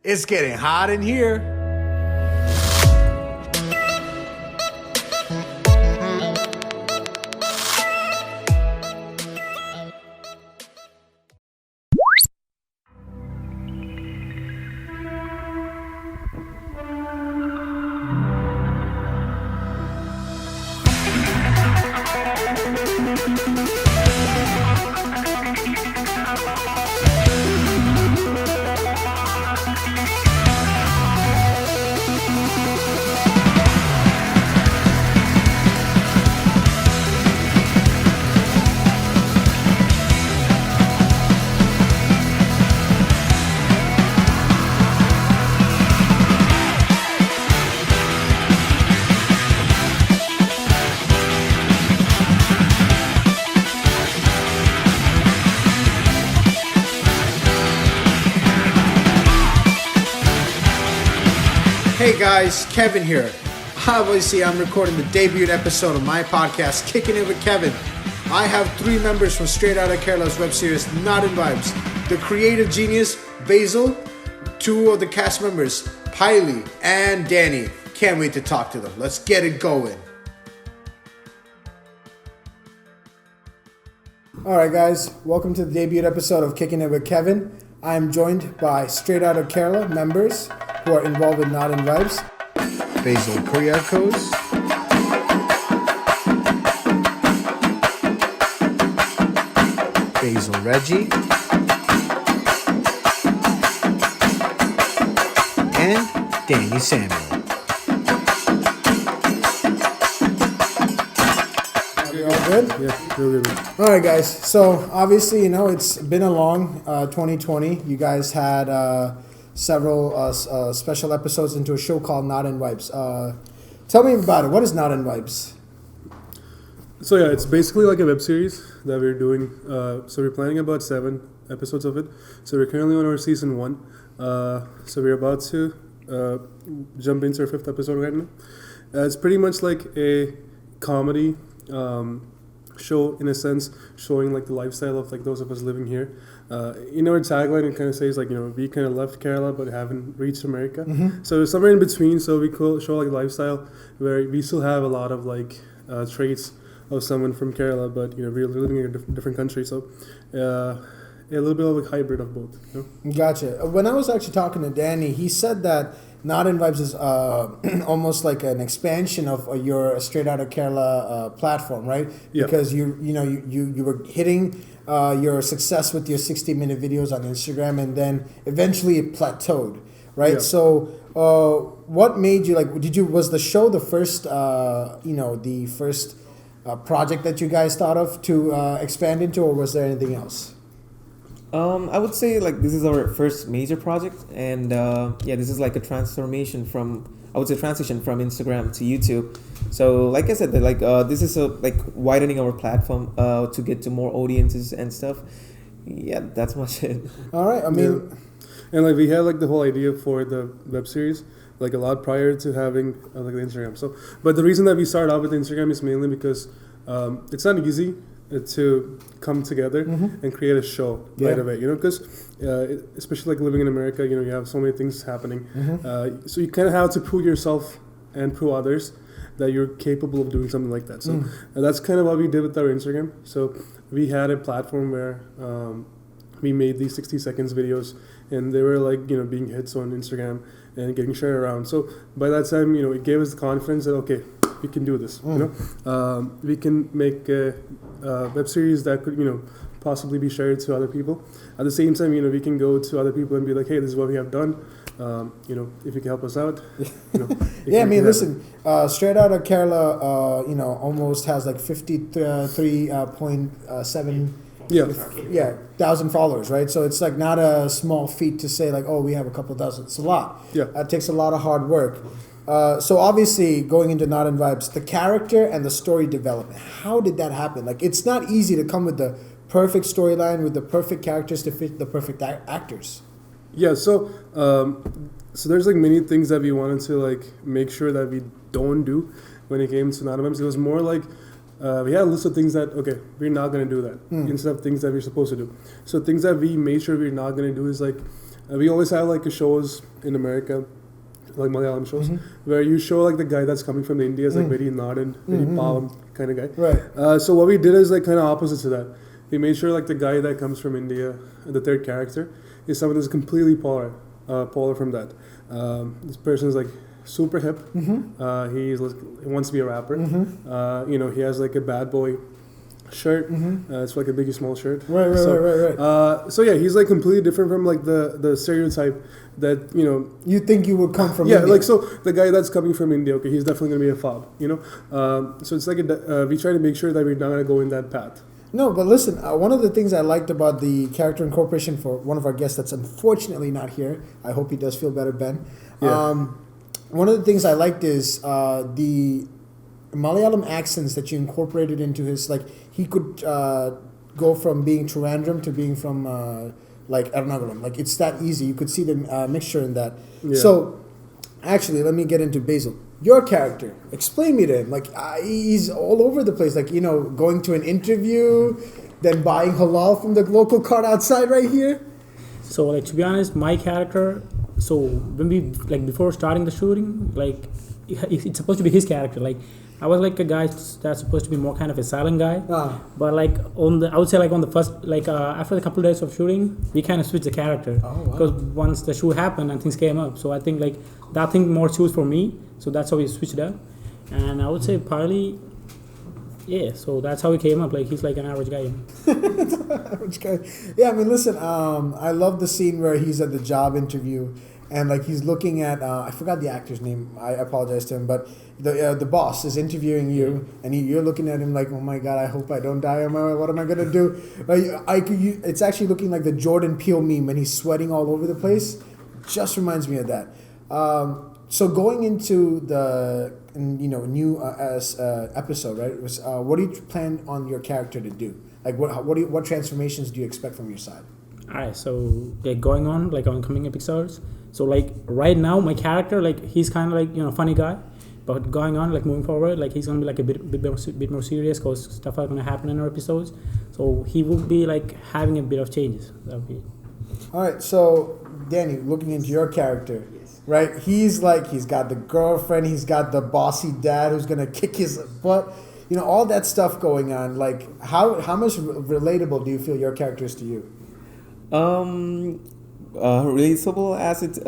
It's getting hot in here. Hey guys, Kevin here. Obviously, I'm recording the debut episode of my podcast, Kickin with Kevin. I have 3 members from Straight Outta Kerala's web series, Naadan Vibes. The creative genius, Basil, 2 of the cast members, Piley and Danny. Can't wait to talk to them. Let's get it going. Alright guys, welcome to the debut episode of Kickin with Kevin. I'm joined by Straight Outta Kerala members who are involved in Naadan Vibes. Basil Kuriakos. Basil Reggie. And Danny Samuel. You all good? Yeah, real good. All right, guys. So obviously, it's been a long 2020. You guys had several special episodes into a show called Naadan Vibes. Tell me about it. What is Naadan Vibes? So yeah, it's basically like a web series that we're doing. So we're planning about 7 episodes of it. So we're currently on our season 1. So we're about to jump into our 5th episode right now. It's pretty much like a comedy show in a sense, showing like the lifestyle of like those of us living here. In our tagline, it kind of says like, we kind of left Kerala but haven't reached America. Mm-hmm. So somewhere in between. So we show like lifestyle where we still have a lot of like traits of someone from Kerala, but we're living in a different country. So a little bit of a hybrid of both. Gotcha. When I was actually talking to Danny, he said that Naadan Vibes is almost like an expansion of your Straight Outta Kerala platform, right? Yeah. Because you were hitting your success with your 60-minute videos on Instagram, and then eventually it plateaued, right? Yeah. So what made you was the show the first project that you guys thought of to expand into, or was there anything else? I would say this is our first major project, and this is like a transition from Instagram to YouTube. So like I said, this is widening our platform to get to more audiences and stuff. Yeah, that's much it. All right, I mean, and we had the whole idea for the web series a lot prior to having the Instagram. So, but the reason that we started out with Instagram is mainly because it's not easy to come together mm-hmm. and create a show right away, because especially living in America, you have so many things happening. Mm-hmm. So you kind of have to prove yourself and prove others that you're capable of doing something like that. So that's kind of what we did with our Instagram. So we had a platform where we made these 60 seconds videos, and they were being hits on Instagram and getting shared around. So by that time, it gave us the confidence that, okay, we can do this. We can make a web series that could possibly be shared to other people. At the same time, we can go to other people and be like, hey, this is what we have done. If you can help us out. Yeah, I mean, listen, Straight Outta Kerala, almost has 53.7 thousand followers, right? So it's not a small feat to say we have a couple dozen. It's a lot. Yeah, it takes a lot of hard work. So obviously, going into Naadan Vibes, the character and the story development, how did that happen? It's not easy to come with the perfect storyline with the perfect characters to fit the perfect actors. Yeah, so there's many things that we wanted to make sure that we don't do when it came to Naadan Vibes. It was more we had a list of things that, okay, we're not going to do that instead of things that we're supposed to do. So things that we made sure we're not going to do is we always have like shows in America, like Malayalam shows, where you show like the guy that's coming from India is like very Naadan, very Pavam kind of guy. Right. So what we did is like kind of opposite to that. We made sure like the guy that comes from India, the third character, is someone that's completely polar from that. This person is like super hip. He wants to be a rapper. He has like a bad boy shirt. It's like a Biggie Small shirt. Right. So yeah, he's like completely different from like the stereotype that you think you would come from. Yeah, India. like so the guy that's coming from India, okay, he's definitely gonna be a fob. So it's like we try to make sure that we're not gonna go in that path. No, but listen, one of the things I liked about the character incorporation for one of our guests that's unfortunately not here, I hope he does feel better, Ben. Yeah. One of the things I liked is the Malayalam accents that you incorporated into his, like, he could go from being Trivandrum to being from, like, Ernakulam. Like, it's that easy. You could see the mixture in that. Yeah. So, actually, let me get into Basil. Your character, explain me to him. Like, he's all over the place. Like, going to an interview, then buying halal from the local cart outside right here. So, like, to be honest, my character, so when we, like, before starting the shooting, like, it's supposed to be his character. Like, I was like a guy that's supposed to be more kind of a silent guy. But, like, I would say, like, on the first, like, after a couple of days of shooting, we kind of switched the character. Oh, wow. Because once the shoot happened and things came up. So, I think, like, that thing more suits for me. So, that's how we switched it up. And I would say partly, yeah, so that's how he came up. Like, he's like an average guy. Average guy. Yeah, I mean, listen, I love the scene where he's at the job interview and, like, he's looking at, I forgot the actor's name. I apologize to him, but the boss is interviewing you and you're looking at him like, oh my God, I hope I don't die. What am I going to do? It's actually looking like the Jordan Peele meme when he's sweating all over the place. Just reminds me of that. So going into the new episode, right? What do you plan on your character to do? Like what transformations do you expect from your side? Alright, so like going on like on coming episodes. So like right now my character, like he's kind of like funny guy, but going on like moving forward, like he's gonna be like a bit more serious because stuff are gonna happen in our episodes. So he will be like having a bit of changes. That'll be. All right, so Danny, looking into your character. Right, he's got the girlfriend, he's got the bossy dad who's gonna kick his butt, all that stuff going on. Like, how much relatable do you feel your character is to you? Relatable as it's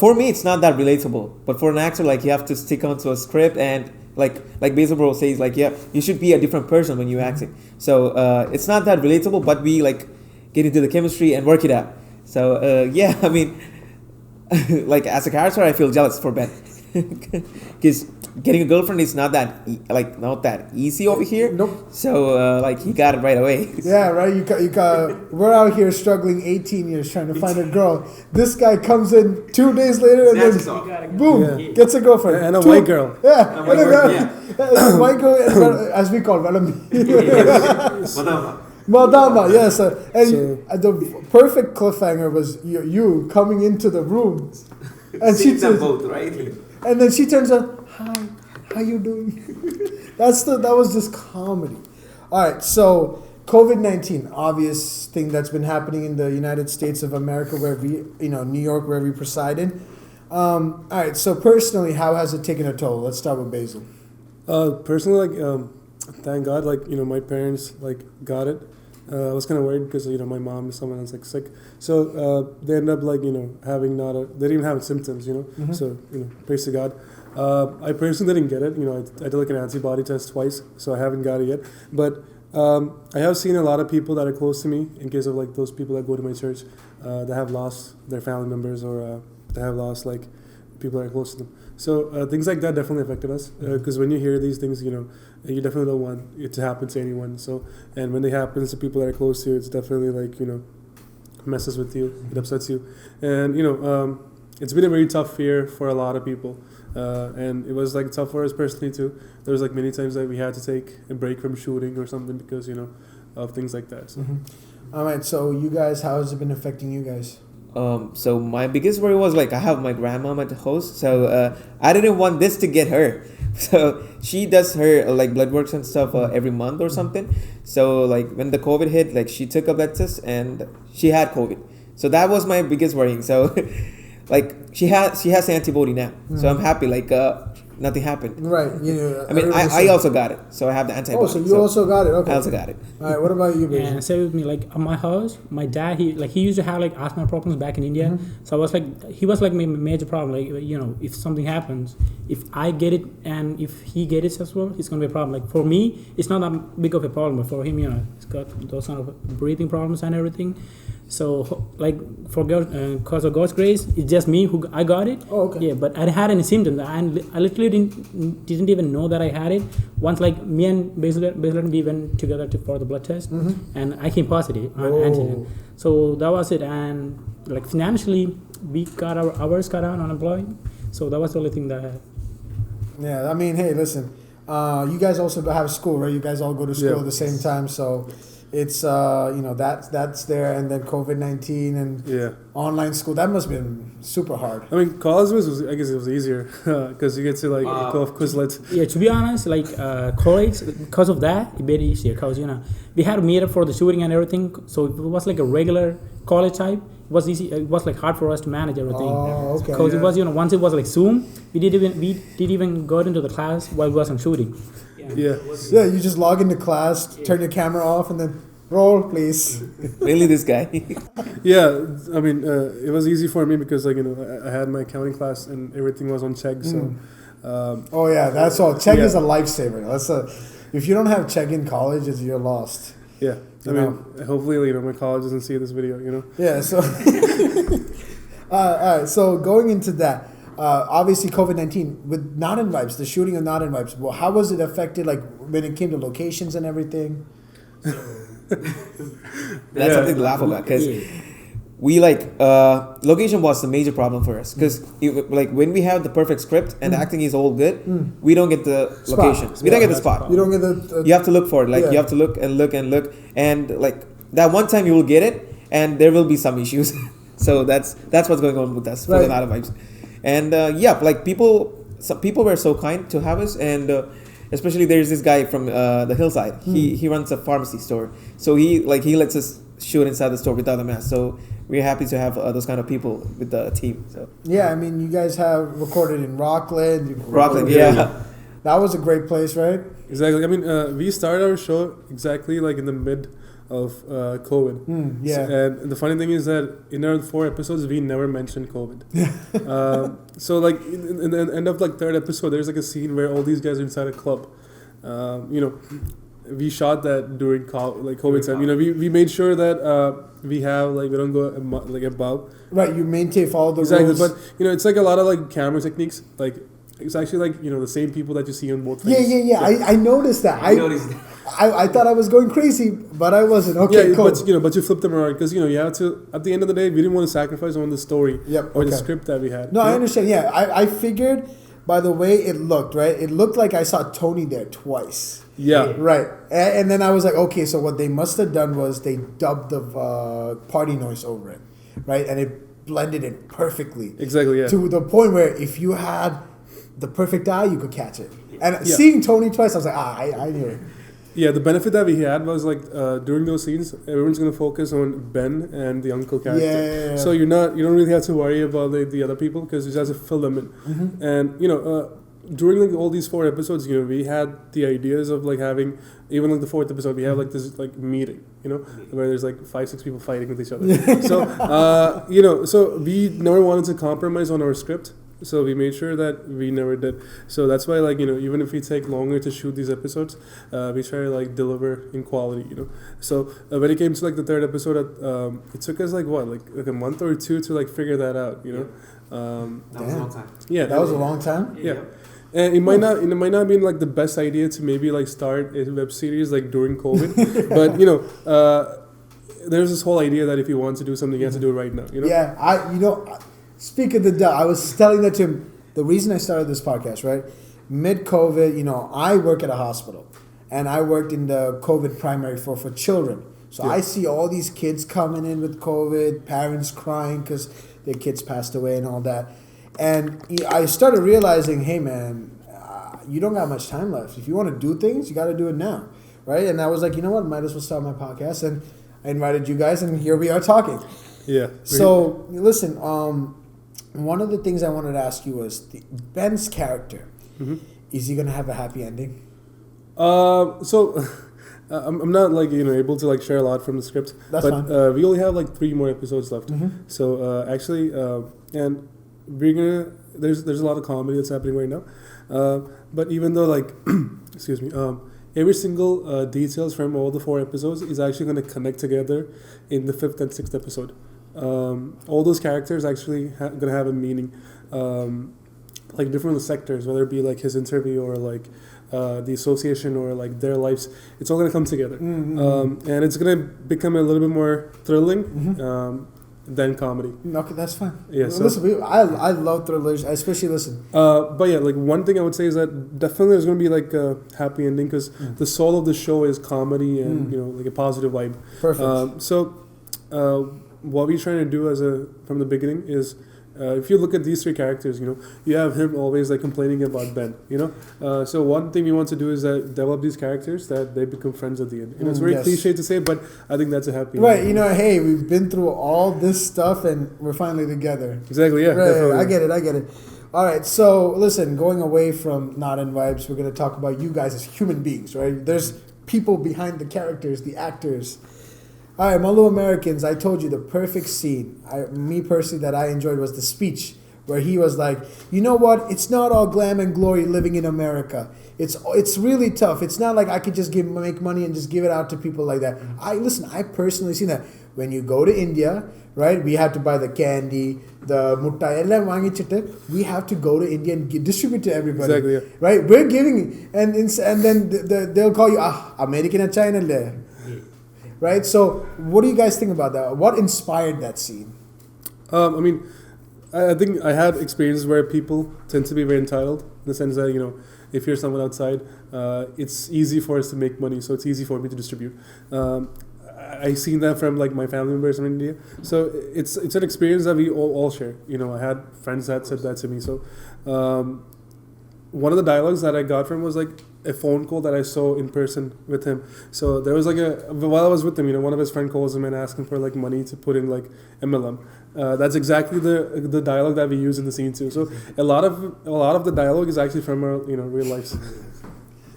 for me it's not that relatable, but for an actor, like, you have to stick onto a script and like Basil Bro says, like, yeah, you should be a different person when you acting. So it's not that relatable, but we like get into the chemistry and work it out. So yeah, I mean. Like, as a character, I feel jealous for Ben because getting a girlfriend is not that easy over here. Nope. So like he got it right away. Yeah, right. You got. We're out here struggling 18 years trying to find a girl. This guy comes in 2 days later and then boom, gets a girlfriend and a white girl. Yeah, and a white girl, as we call it. Madama, yes. The perfect cliffhanger was you coming into the room. And she them both, right? And then she turns out, hi, how you doing? That was just comedy. All right, so COVID-19, obvious thing that's been happening in the United States of America, where we, New York, where we preside in. All right, so personally, how has it taken a toll? Let's start with Basil. Personally, thank God, my parents got it. I was kind of worried because my mom is someone that's sick, so they end up having they didn't even have symptoms, So praise to God. I personally didn't get it. I did an antibody test twice, so I haven't got it yet. But I have seen a lot of people that are close to me, in case of those people that go to my church, that have lost their family members or that have lost people that are close to them. So things like that definitely affected us because when you hear these things, you definitely don't want it to happen to anyone. So, and when it happens to people that are close to you, it's definitely messes with you, it upsets you, and it's been a very tough year for a lot of people, and it was tough for us personally too. There was many times that we had to take a break from shooting or something because of things like that. So. Mm-hmm. All right, so you guys, how has it been affecting you guys? So my biggest worry was I have my grandmom at the house, so I didn't want this to get her. So she does her blood works and stuff every month or something. So when the COVID hit, she took a blood test and she had COVID. So that was my biggest worrying. So like she has antibody now, so I'm happy. Like nothing happened. Right. You know, I mean, I also got it, so I have the antibody. Oh, so you also got it. Okay. I also got it. All right. What about you, Baiju? And same with me, like at my house, my dad, he used to have like asthma problems back in India. So I was like, he was like my major problem. Like, you know, if something happens, if I get it and if he get it as well, it's gonna be a problem. Like for me, it's not that big of a problem, but for him, you know, he's got those kind of breathing problems and everything. So like for God, cause of God's grace, it's just me who I got it. Oh, okay. Yeah, but I didn't had any symptoms. I literally didn't even know that I had it. Once like me and Basil we went together for the blood test, and I came positive on antigen. So that was it. And like financially, we got our hours cut out, unemployed. So that was the only thing that I had. Yeah, I mean, hey, listen, you guys also have school, right? You guys all go to school at the same time, so it's you know, that's there, and then COVID-19 and online school, that must have been super hard. I mean, college was I guess it was easier because you get to like go off Quizlets. Yeah, to be honest, like college, because of that, it made it easier. Because you know, we had to meet up for the shooting and everything, so it was like a regular college type. It was easy. It was like hard for us to manage everything. Oh, okay. Because it was, you know, once it was like Zoom, we didn't even go into the class while we wasn't shooting. Yeah, you just log into class, turn your camera off, and then roll, please. Mainly this guy. yeah. I mean, it was easy for me because like, you know, I had my accounting class and everything was on check. So. Oh yeah, that's all. Check is a lifesaver. If you don't have check in college, you're lost. Yeah. I mean, hopefully, you know, my college doesn't see this video, you know? Yeah, so... all right, so going into that, obviously COVID-19, with Naadan vibes, the shooting of Naadan vibes, well, how was it affected, like, when it came to locations and everything? That's something to laugh about, because we, like, location was the major problem for us. Because, like, when we have the perfect script and the acting is all good, we don't get the location. We don't get the spot. You don't get the... You have to look for it. Like, you have to look and look and look. And, like, that one time you will get it, and there will be some issues. So that's what's going on with us for the Naadan vibes. And, some people were so kind to have us. And especially there's this guy from the hillside. He runs a pharmacy store. So he lets us shoot inside the store without a mask. So we're happy to have those kind of people with the team. So yeah, I mean, you guys have recorded in Rockland. That was a great place, right? Exactly. I mean, we started our show exactly like in the mid of COVID. And the funny thing is that in our 4 episodes, we never mentioned COVID. So like in the end of like 3rd episode, there's like a scene where all these guys are inside a club. You know, we shot that during COVID time. You know, we made sure that we have like we don't go like above. Right, you follow the rules. But you know, it's like a lot of like camera techniques. Like it's actually like, you know, the same people that you see on both things. Yeah. I noticed that. I thought I was going crazy, but I wasn't. Okay, cool. But you flip them around because, you know, you have to. At the end of the day, we didn't want to sacrifice on the story or the script that we had. No, I understand. Yeah, I figured by the way it looked, right? It looked like I saw Tony there twice. Yeah. Right. And then I was like, okay, so what they must have done was they dubbed the party noise over it, right? And it blended it perfectly. Exactly, yeah. To the point where if you had the perfect eye, you could catch it. And seeing Tony twice, I was like, I knew it. Yeah, the benefit that we had was like during those scenes, everyone's gonna focus on Ben and the uncle character. Yeah. So you don't really have to worry about the other people because you just have to fill them in. And you know, during like all these 4 episodes, you know, we had the ideas of like having even like the 4th episode, we have like this like meeting, you know, where there's like 5-6 people fighting with each other. So you know, so we never wanted to compromise on our script. So we made sure that we never did. So that's why, like, you know, even if we take longer to shoot these episodes, we try to like deliver in quality, you know. So when it came to like the 3rd episode, it took us like a month or 2 to like figure that out, you know. That was a long time. Yeah, that was a long time. Yeah. And it might not be like the best idea to maybe like start a web series like during COVID, but you know, there's this whole idea that if you want to do something, you have to do it right now, you know. Yeah, speak of the devil, I was telling that to him. The reason I started this podcast, right? Mid-COVID, you know, I work at a hospital, and I worked in the COVID primary for children. So I see all these kids coming in with COVID, parents crying because their kids passed away and all that. And I started realizing, hey man, you don't got much time left. If you want to do things, you got to do it now, right? And I was like, you know what? Might as well start my podcast, and I invited you guys, and here we are talking. Yeah. So listen, one of the things I wanted to ask you was Ben's character. Mm-hmm. Is he gonna have a happy ending? So I'm not like able to like share a lot from the script. That's but fine. We only have like 3 more episodes left. Mm-hmm. So actually, and we're gonna there's a lot of comedy that's happening right now. But even though like excuse me, every single details from all the 4 episodes is actually going to connect together in the 5th and 6th episode. All those characters actually going to have a meaning, like different sectors, whether it be like his interview or like the association or like their lives. It's all going to come together, and it's going to become a little bit more thrilling. Than comedy. Okay, that's fine. Yeah, so listen, I love thrillers, especially listen. But yeah, like one thing I would say is that definitely there's going to be like a happy ending because the soul of the show is comedy and like a positive vibe. Perfect. So what we're trying to do from the beginning is if you look at these 3 characters, you have him always like complaining about Ben. So one thing we want to do is that develop these characters that they become friends at the end. It's very cliche to say, but I think that's a happy ending. Right, hey, we've been through all this stuff and we're finally together. Exactly, yeah. Right, definitely. I get it. All right, so listen, going away from Naadan vibes, we're going to talk about you guys as human beings, right? There's people behind the characters, the actors. All right, Malu Americans, I told you the perfect scene, me personally, that I enjoyed was the speech where he was like, you know what? It's not all glam and glory living in America. It's really tough. It's not like I could just make money and just give it out to people like that. I personally seen that. When you go to India, right, we have to buy the candy, the muttai, we have to go to India and distribute to everybody. Exactly, yeah. Right? We're giving, and then they'll call you, American and China le. Right? So what do you guys think about that? What inspired that scene? I mean, I think I had experiences where people tend to be very entitled in the sense that, if you're someone outside, it's easy for us to make money, so it's easy for me to distribute. I seen that from like my family members in India, so it's an experience that we all share. I had friends that said that to me. So one of the dialogues that I got from was like a phone call that I saw in person with him. So there was like while I was with him, one of his friend calls him and asks him for like money to put in like MLM. That's exactly the dialogue that we use in the scene too. So a lot of the dialogue is actually from our real lives.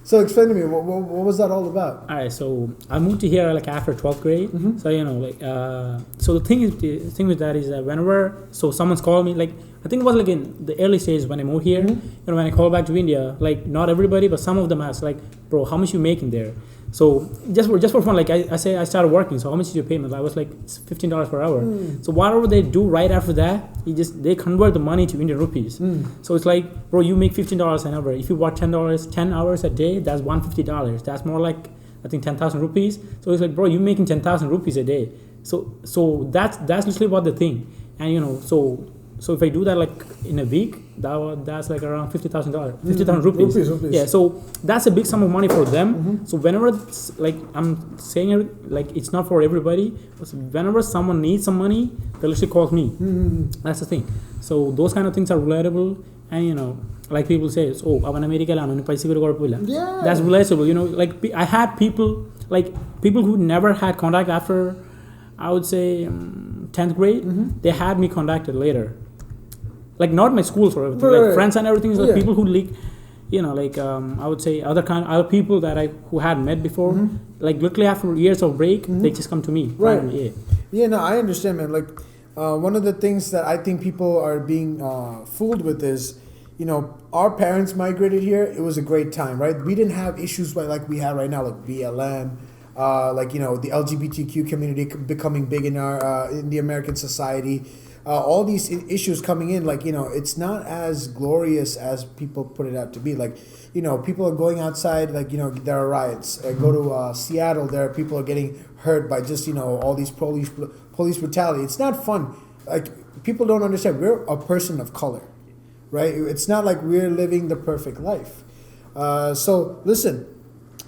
So explain to me, what was that all about? Alright, so I moved to here like after 12th grade. Mm-hmm. So so the thing with that is that whenever someone's called me, like I think it was like in the early stages when I moved here, Mm-hmm. when I called back to India, like not everybody, but some of them asked like, bro, how much you making there? So just for fun, like I say I started working. So how much is your payment? I was like, it's $15 per hour. So whatever they do right after that, they convert the money to Indian rupees. So it's like, bro, you make $15 an hour. If you work $10 10 hours a day, that's $150. That's more like I think 10,000 rupees. So it's like, bro, you making 10,000 rupees a day. So that's literally what the thing. And so if I do that like in a week, that's like around $50,000, 50,000 rupees. Rupees. Yeah, so that's a big sum of money for them. So whenever like I'm saying it, like it's not for everybody, but whenever someone needs some money, they literally call me. That's the thing. So those kind of things are relatable, and like people say, oh, I'm an American, Yeah. that's relatable. Like I had people who never had contact after, I would say 10th grade, they had me contacted later. Like not my school or everything, like friends and everything. Like people who I would say other people that who had met before, like literally after years of break, they just come to me. Right. Randomly, Yeah, no, I understand, man. Like one of the things that I think people are being fooled with is, our parents migrated here. It was a great time, right? We didn't have issues like we have right now, like BLM. The LGBTQ community becoming big in the American society, all these issues coming in, it's not as glorious as people put it out to be. People are going outside, there are riots. Go to Seattle, people are getting hurt by just, all these police brutality. It's not fun. People don't understand. We're a person of color, right? It's not like we're living the perfect life. So listen,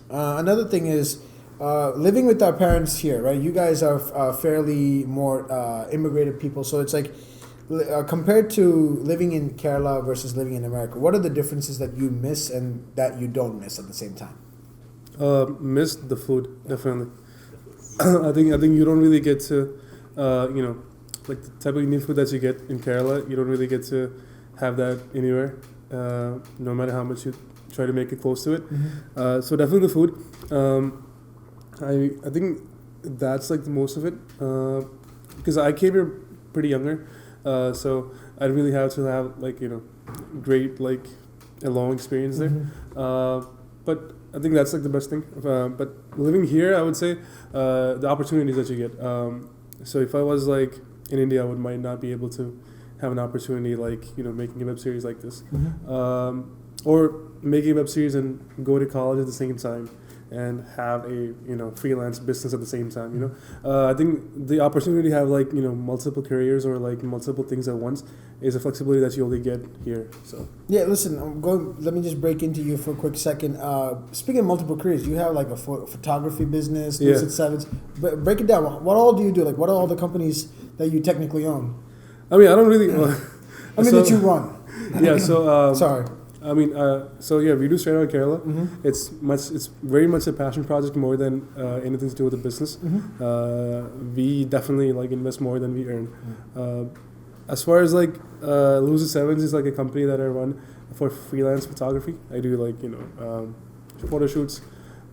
another thing is, living with our parents here, right? You guys are fairly more immigrated people, so it's like compared to living in Kerala versus living in America, what are the differences that you miss and that you don't miss at the same time? Miss the food, definitely. I think you don't really get to like the type of Indian food that you get in Kerala, you don't really get to have that anywhere, no matter how much you try to make it close to it. So definitely the food. I think that's like the most of it, because I came here pretty younger, so I really have to have like great like a long experience there. But I think that's like the best thing. But living here, I would say the opportunities that you get. So if I was like in India, might not be able to have an opportunity like making a web series like this, or making a web series and go to college at the same time and have a freelance business at the same time. I think the opportunity to have like multiple careers or like multiple things at once is a flexibility that you only get here. So yeah, listen, let me just break into you for a quick second. Speaking of multiple careers, you have like a photography business, Lucid Sevens. Break it down. What all do you do? Like, what are all the companies that you technically own? I mean, I don't really. That you run. Yeah. So sorry. I mean, we do Straight Out Kerala. It's very much a passion project more than anything to do with the business. We definitely like invest more than we earn. As far as like Lucid Sevens is like a company that I run for freelance photography. I do like photo shoots.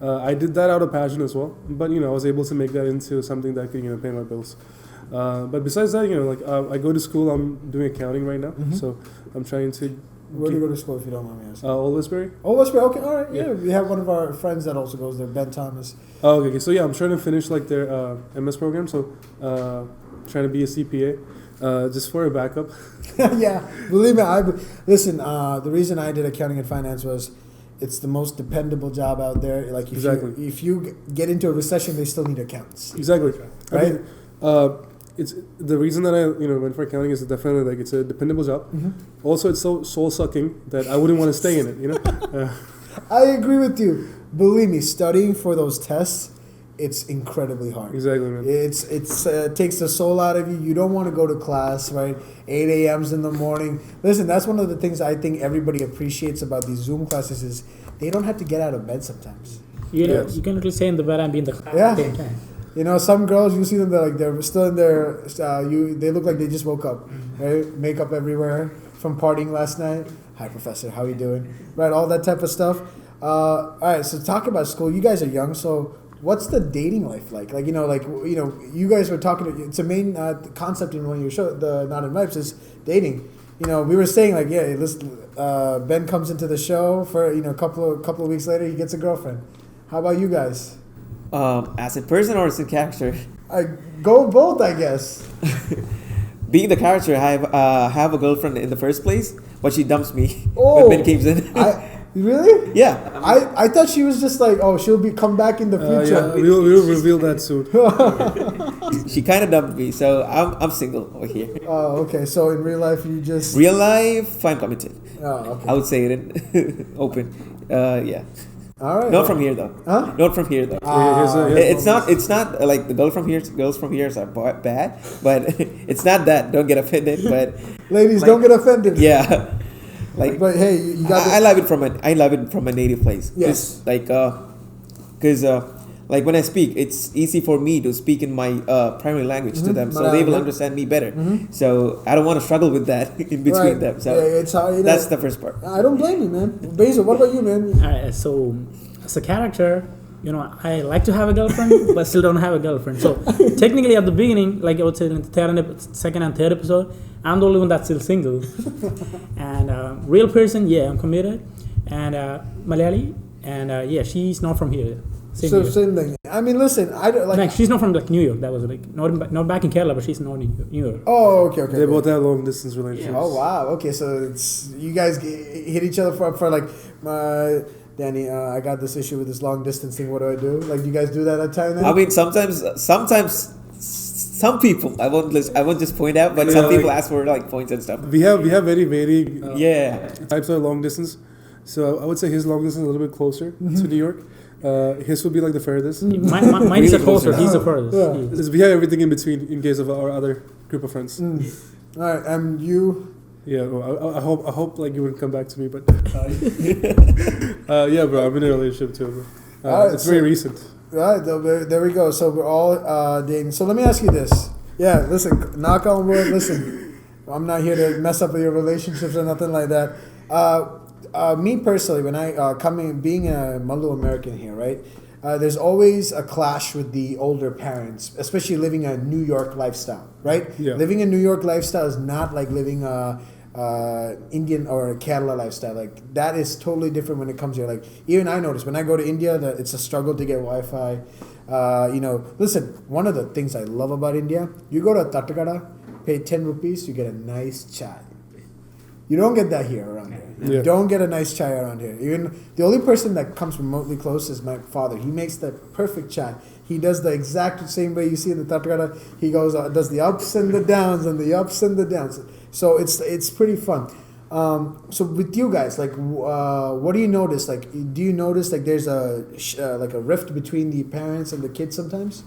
I did that out of passion as well, but I was able to make that into something that could pay my bills. But besides that, I go to school. I'm doing accounting right now, so I'm trying to. Where do you go to school, if you don't mind me asking? Old Westbury. Old Westbury, okay, all right, yeah. We have one of our friends that also goes there, Ben Thomas. Oh, okay. So yeah, I'm trying to finish like their MS program. So trying to be a CPA, just for a backup. Yeah, believe me. Listen. The reason I did accounting and finance was, it's the most dependable job out there. Like if you get into a recession, they still need accountants. Exactly. Right. I mean, it's the reason that I went for accounting is definitely like it's a dependable job. Also, it's so soul sucking that I wouldn't want to stay in it. I agree with you. Believe me, studying for those tests, it's incredibly hard. Exactly, man. It takes the soul out of you. You don't want to go to class, right? 8 a.m.s in the morning. Listen, that's one of the things I think everybody appreciates about these Zoom classes is they don't have to get out of bed sometimes. You can literally stay in the bed and be in the class at the same time. Some girls, you see them, they're still in their, they look like they just woke up, right? Makeup everywhere from partying last night. Hi, professor, how you doing? Right, all that type of stuff. All right, so talk about school. You guys are young, so what's the dating life like? You guys were talking, it's a main concept in one of your show, the Naadan Vibes, is dating. We were saying Ben comes into the show for, a couple of weeks later, he gets a girlfriend. How about you guys? As a person or as a character? I go both, I guess. Being the character, I have a girlfriend in the first place, but she dumps me when Ben comes in. Really? Yeah. I thought she was just like, she'll come back in the future. We'll reveal that soon. She kind of dumped me, so I'm single over here. Oh, okay. So in real life, you just... Real life, I'm committed. Oh, okay. I would say it open. Yeah. All right. Not from here though. Huh? Not from here though. It's not like the girls from here are bad, but it's not that. Don't get offended. But ladies, don't get offended. Yeah. But hey, you got. I love it from a native place. Yes. Because when I speak, it's easy for me to speak in my primary language to them, so they will understand me better. So I don't want to struggle with that in between them. So it's that's the first part. I don't blame you, man. Basil, what about you, man? So as a character, I like to have a girlfriend, but still don't have a girlfriend. So technically, at the beginning, like I would say in the second and third episode, I'm the only one that's still single. And real person, I'm committed. And Malayali, and she's not from here. Same thing. I mean, listen, I don't like. She's not from New York. That was not back in Kerala, but she's not in New York. Oh, okay. They both have long distance relationships. Yeah. Oh wow. Okay, so it's you guys hit each other for like, Danny. I got this issue with this long distance thing. What do I do? Like, do you guys do that at times? I mean, sometimes some people I won't just point out, but some people ask for like points and stuff. We have very varying types of long distance. So I would say his long distance is a little bit closer to New York. His would be like the furthest. Mine is the closer. He's the furthest. Yeah. We have everything in between in case of our other group of friends. All right, and you? Yeah, well, I hope like you wouldn't come back to me, but yeah, bro, I'm in a relationship too. It's very recent. Right, there we go. So we're all dating. So let me ask you this: Yeah, listen, knock on wood. Listen, I'm not here to mess up with your relationships or nothing like that. Me personally, when I being a Malu American here, right? There's always a clash with the older parents, especially living a New York lifestyle, right? Yeah. Living a New York lifestyle is not like living a Indian or a Kerala lifestyle. Like that is totally different when it comes here. Like even I notice when I go to India that it's a struggle to get Wi-Fi. Listen, one of the things I love about India, you go to Tatakada, pay 10 rupees, you get a nice chai. You don't get that here around here. You don't get a nice chai around here. Even the only person that comes remotely close is my father. He makes the perfect chai. He does the exact same way you see in the Tatakada. He goes does the ups and the downs and the ups and the downs. So it's pretty fun. So with you guys, like, what do you notice? Like, do you notice like there's a rift between the parents and the kids sometimes?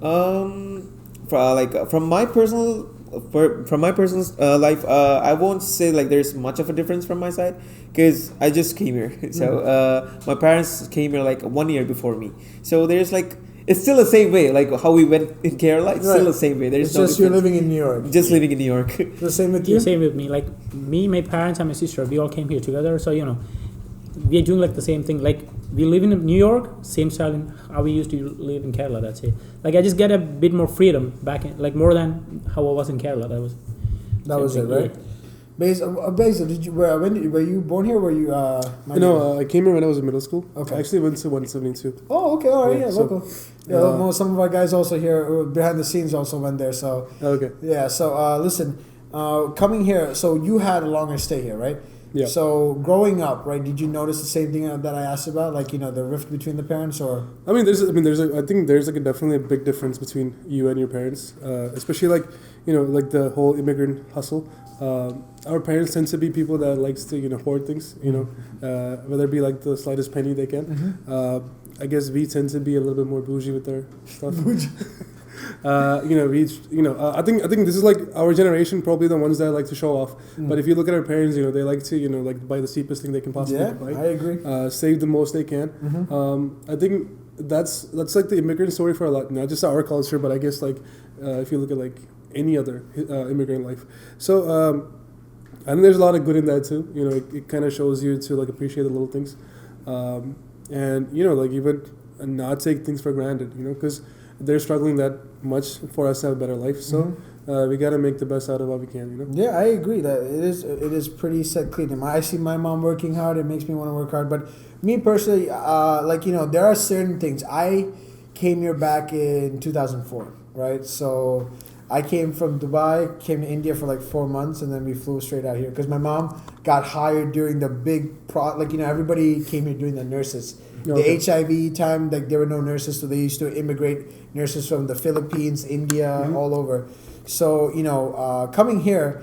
From my personal life, I won't say like there's much of a difference from my side because I just came here. So my parents came here like 1 year before me. So there's like it's still the same way like how we went in Kerala. It's still the same way. There's it's no just difference. You're living in New York. Just living in New York. The same with you. Same with me. Like me, my parents, and my sister, we all came here together. So we are doing like the same thing. Like we live in New York, same style in how we used to live in Kerala. That's it. Like I just get a bit more freedom back in, like more than how I was in Kerala. That was it, right? Basil, were you born here? Were you? No, I came here when I was in middle school. Okay. I actually went to 172. Oh, okay, all right, Yeah, local. Some of our guys also here behind the scenes also went there. So Okay. yeah. So listen, coming here. So you had a longer stay here, right? Yeah. So growing up, right? Did you notice the same thing that I asked about, like the rift between the parents, or? I think there's like definitely a big difference between you and your parents, especially like like the whole immigrant hustle. Our parents tend to be people that likes to hoard things, whether it be like the slightest penny they can. Mm-hmm. I guess we tend to be a little bit more bougie with our stuff. I think this is like our generation, probably the ones that like to show off. But if you look at our parents, they like to like buy the cheapest thing they can possibly buy. I agree. Save the most they can. Mm-hmm. I think that's like the immigrant story for a lot, not just our culture, but I guess like if you look at like any other immigrant life. So I think there's a lot of good in that too. It kind of shows you to like appreciate the little things, and like even not take things for granted. Because they're struggling that much for us to have a better life. So we got to make the best out of what we can. Yeah, I agree that it is pretty set clean. I see my mom working hard. It makes me want to work hard. But me personally, there are certain things. I came here back in 2004, right? So I came from Dubai, came to India for like 4 months, and then we flew straight out here because my mom got hired during the big everybody came here doing the nurses. Okay. The HIV time, like there were no nurses, so they used to immigrate nurses from the Philippines, India, all over. So coming here,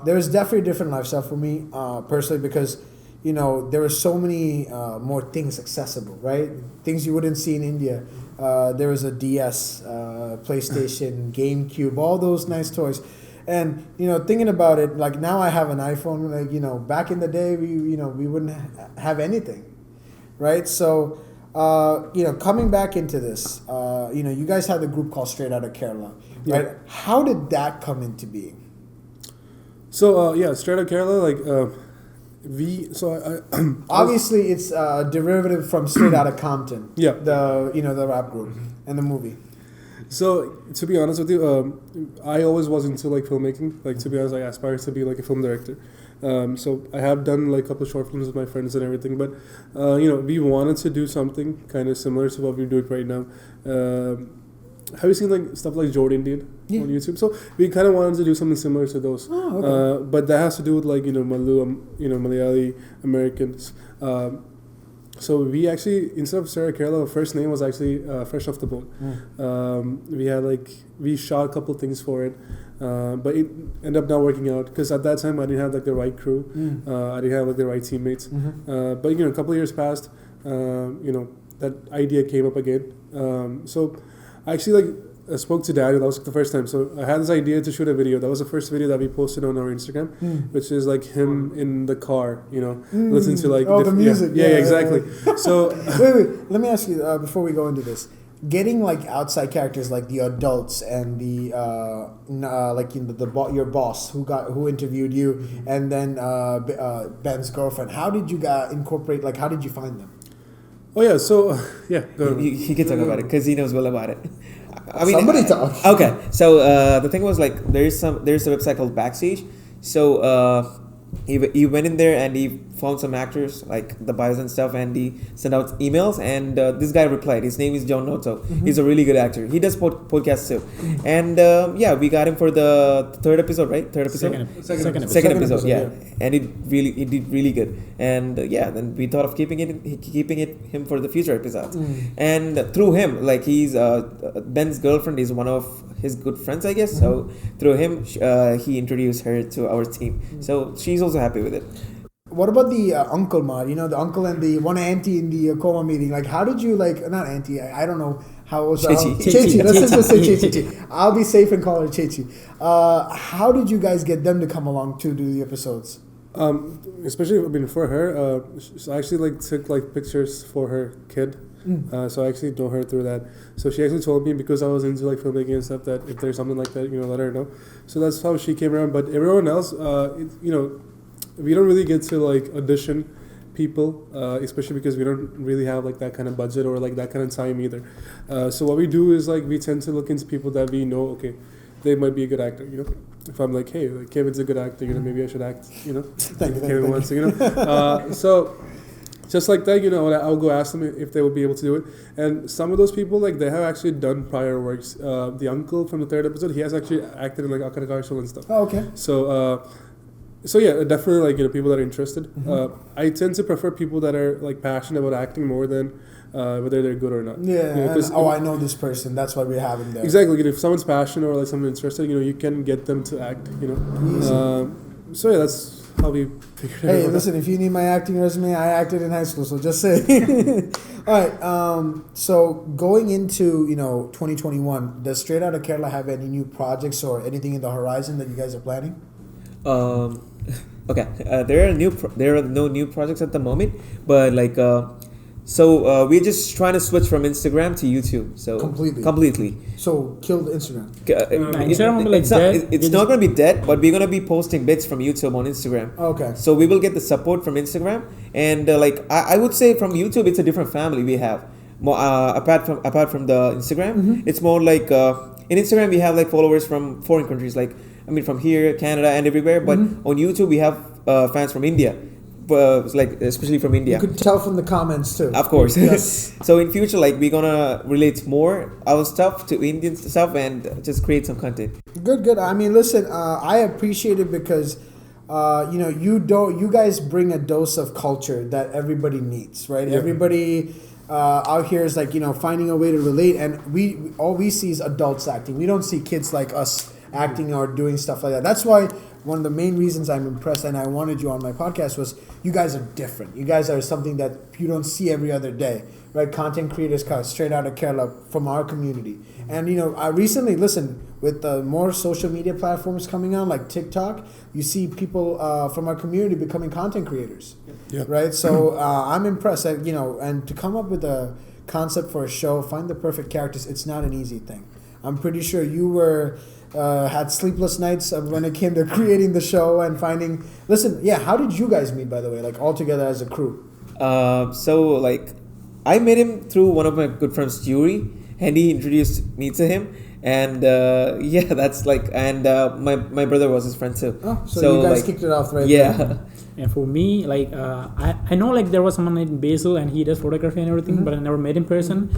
there was definitely a different lifestyle for me personally because there were so many more things accessible, right? Things you wouldn't see in India. There was a DS, PlayStation, GameCube, all those nice toys. And thinking about it, like now I have an iPhone. Like back in the day, we wouldn't have anything. Right, so coming back into this, you guys had the group called Straight Outta Kerala, right? Yeah. How did that come into being? So Straight Outta Kerala, Obviously it's a derivative from Straight Outta Compton. Yeah. The rap group and the movie. So to be honest with you, I always was into like filmmaking. Like to be honest, I aspired to be like a film director. So I have done like a couple of short films with my friends and everything, but we wanted to do something kind of similar to what we're doing right now. Have you seen like stuff like Jordan did on YouTube? So we kind of wanted to do something similar to those. Oh, okay. But that has to do with like Malayali Americans. So we actually, instead of Sarah Kerala, our first name was actually Fresh Off the Boat. We shot a couple things for it, but it ended up not working out because at that time I didn't have like the right crew, I didn't have like the right teammates. But a couple of years passed, that idea came up again. So I actually I spoke to Daniel. That was the first time. So I had this idea to shoot a video. That was the first video that we posted on our Instagram, which is like him in the car, listening to like the music. Yeah, exactly. So wait. Let me ask you before we go into this. getting like outside characters like the adults and the like your boss who interviewed you, and then Ben's girlfriend. How did you incorporate? Like, how did you find them? Oh yeah, so yeah, he can talk about it because he knows well about it. Somebody talk. Okay, so the thing was like there's a website called Backstage. So he went in there and he found some actors like the bios and stuff, and he sent out emails, and this guy replied. His name is John Noto. He's a really good actor. He does podcasts too, and yeah, we got him for the third episode, right? Second episode, yeah. And it did really good, and yeah, then we thought of keeping him for the future episodes, and through him, like he's Ben's girlfriend is one of his good friends, I guess. So through him, he introduced her to our team. So she's also happy with it. What about the uncle mod? You know, the uncle and the one auntie in the coma meeting. Like, how did you not auntie? I don't know how was Chechi. Let's just say Chechi. I'll be safe and call her Chechi. How did you guys get them to come along to do the episodes? Especially for her, I actually took pictures for her kid. So I actually know her through that. So she actually told me, because I was into filmmaking and stuff, that if there's something like that, let her know. So that's how she came around. But everyone else, we don't really get to audition people, especially because we don't really have that kind of budget or that kind of time either. So what we do is we tend to look into people that we know. Okay, they might be a good actor. If I'm like, hey, Kevin's a good actor, maybe I should act. Thank you. Kevin wants to. So. Just like that, I'll go ask them if they will be able to do it. And some of those people, they have actually done prior works. The uncle from the third episode, he has actually acted in Akka show and stuff. Oh, okay. So yeah, definitely people that are interested. I tend to prefer people that are passionate about acting more than whether they're good or not. Yeah. I know this person. That's why we have him there. Exactly. If someone's passionate or someone's interested, you can get them to act. So yeah, that's how we figured it out. Hey, listen, if you need my acting resume, I acted in high school, so just say. All right, so going into, 2021, does Straight Outta Kerala have any new projects or anything in the horizon that you guys are planning? Okay, there are no new projects at the moment, but we're just trying to switch from Instagram to YouTube. So completely. So kill the Instagram. It's not going to be dead, but we're going to be posting bits from YouTube on Instagram. Okay. So we will get the support from Instagram, and I would say from YouTube, it's a different family we have. More apart from the Instagram, it's more in Instagram we have followers from foreign countries, from here, Canada, and everywhere. But on YouTube we have fans from India. Especially from India. You could tell from the comments too. Of course. Yes. So in future, we're gonna relate more our stuff to Indian stuff and just create some content. Good. I mean, listen, I appreciate it because, you guys bring a dose of culture that everybody needs, right? Yeah. Everybody out here is finding a way to relate, and all we see is adults acting. We don't see kids like us acting or doing stuff like that. That's why one of the main reasons I'm impressed and I wanted you on my podcast was you guys are different. You guys are something that you don't see every other day, right? Content creators straight out of Kerala from our community. And, I recently, with more social media platforms coming on like TikTok, you see people from our community becoming content creators, right? So I'm impressed that, and to come up with a concept for a show, find the perfect characters, it's not an easy thing. I'm pretty sure you had sleepless nights when it came to creating the show and finding. How did you guys meet, by the way, all together as a crew? I met him through one of my good friends, Yuri, and he introduced me to him, and that's and my brother was his friend too. Oh, so you guys kicked it off right there. And for me, I know there was someone in Basil and he does photography and everything, but I never met in person.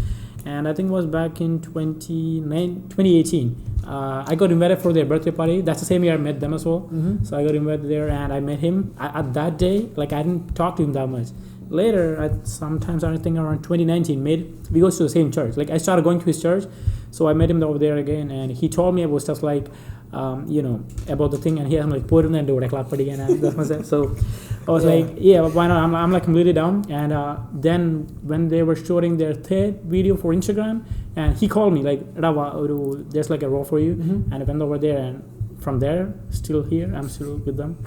And I think it was back in 2018. I got invited for their birthday party. That's the same year I met them as well. So I got invited there and I met him. At that day, I didn't talk to him that much. Later, sometimes I think around 2019, we go to the same church. I started going to his church, so I met him over there again, and he told me about stuff about the thing, and he has put him and do it again. That's myself. So I was why not? I'm completely down. And then when they were shooting their third video for Instagram, and he called me Rava, there's a role for you, and I went over there, and from there, still here, I'm still with them.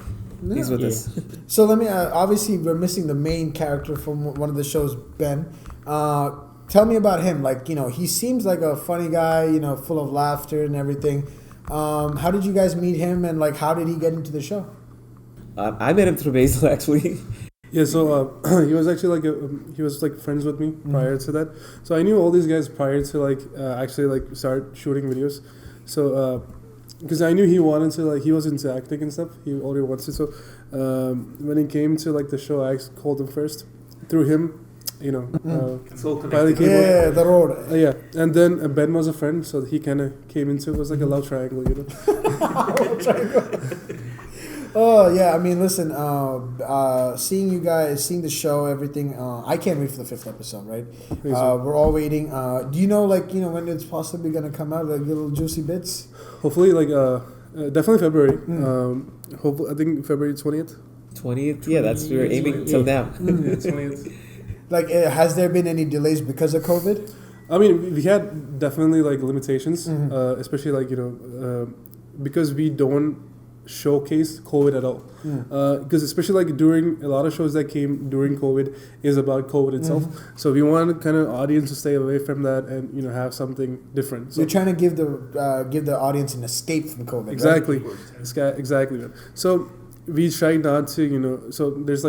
Yeah. He's with us. So let me. Obviously, we're missing the main character from one of the shows, Ben. tell me about him. Like, he seems like a funny guy, full of laughter and everything. How did you guys meet him, and like, how did he get into the show? I met him through Basil actually. Yeah, so he was actually he was like friends with me prior to that. So I knew all these guys prior to actually start shooting videos. So because I knew he wanted to he was into acting and stuff. He already wants to. So when he came to the show, I called him first through him. It's all finally connected. came The road. yeah, and then Ben was a friend, so he kind of came into it. Was like a love triangle, Oh yeah, I mean, listen, seeing you guys, seeing the show, everything. I can't wait for the 5th episode. Right? We're all waiting. Do you know, when it's possibly gonna come out? Like little juicy bits. Hopefully, definitely February. Hopefully, I think February 20th. 20th. Yeah, that's we're aiming till now. Yeah, 20th. Has there been any delays because of COVID? I mean, we had definitely limitations, especially because we don't showcase COVID at all. Because especially during a lot of shows that came during COVID is about COVID itself. So we want kind of audience to stay away from that and have something different. So you're trying to give the audience an escape from COVID. Exactly, right? exactly. So we try not to So there's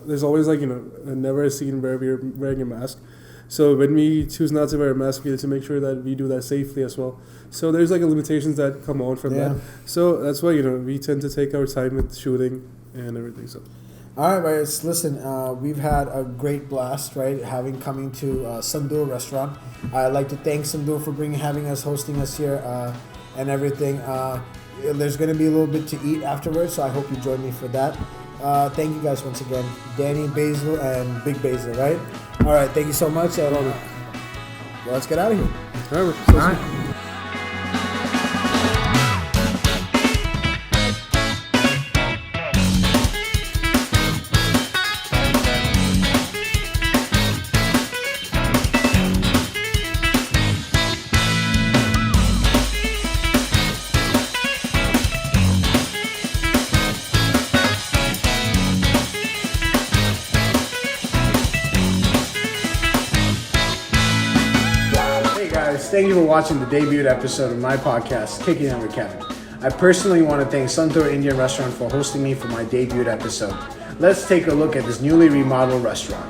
there's always never a scene where we're wearing a mask. So when we choose not to wear a mask, we need to make sure that we do that safely as well. So there's limitations that come on from that. So that's why we tend to take our time with shooting and everything. So. All right, guys. Listen, we've had a great blast, right? Coming to Santoor restaurant. I'd like to thank Santoor for hosting us here, and everything. There's going to be a little bit to eat afterwards, so I hope you join me for that. Thank you guys once again, Danny, Basil, and Big Basil, right? All right, thank you so much. Let's get out of here. All right. Thank you for watching the debut episode of my podcast, Kickin with Kevin. I personally want to thank Santoor Indian Restaurant for hosting me for my debut episode. Let's take a look at this newly remodeled restaurant.